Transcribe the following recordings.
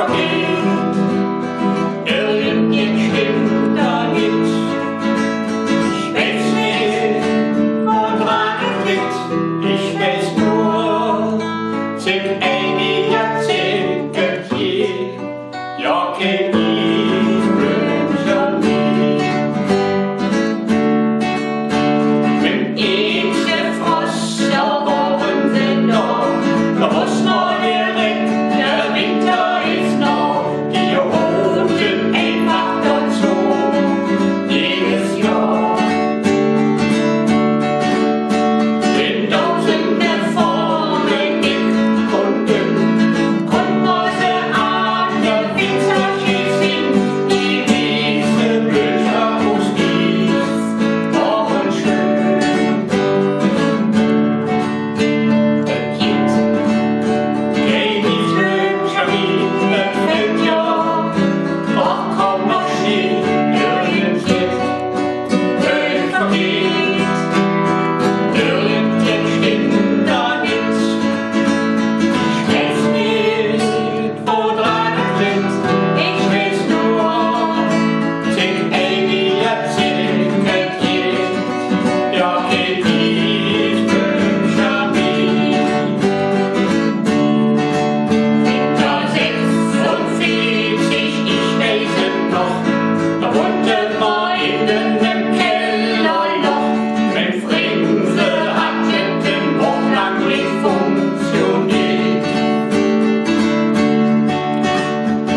vergeht. Irgendwas stimmt da nicht. Ich weiß nicht, woran es liegt. Ich weiß nur, sind einige Jahrzehnte hier. Ja, kenn ich schon nie. Wenn ich der Frost erworben bin, da muss man direkt, der Winter ist noch, die Roten einfach dazu, jedes Jahr. Denn dort sind wir vorne dick und dünn, und Mäuse an der Winterschiff sind, die Wiese Blücher aus Kies, und schön. Es gibt kein hübscher wie es fällt ja, doch kaum noch steht irgend jetzt, Welt vergeht. Irgendwas stimmt da nicht. Ich weiß nicht, woran es liegt. Ich weiß nur, sind einige Jahrzehnte hier. Ja, kenn ich Wünsche nie. Winter 46, ich weiß es noch, da wohnte man in einem Kellerloch. Mein Frenzel hatte den wochenlang nicht funktioniert.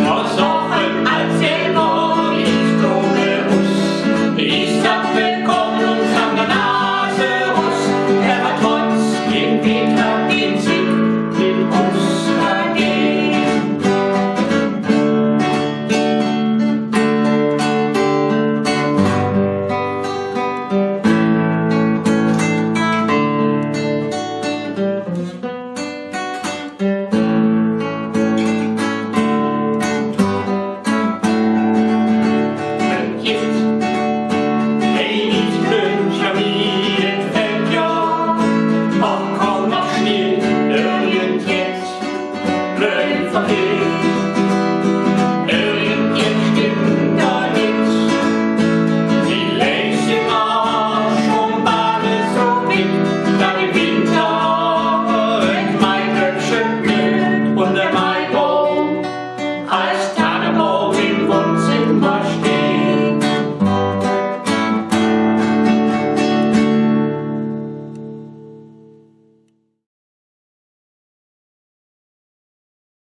Was offen als immer ich komme muss, ich sag willkommen und an der Nase raus. Er war trotzdem Peter den Sieg in uns vergeht. Es gibt wenig Wünsche wie es fällt ja, auch kaum noch Schnee, irgend jetzt blöd vergeht.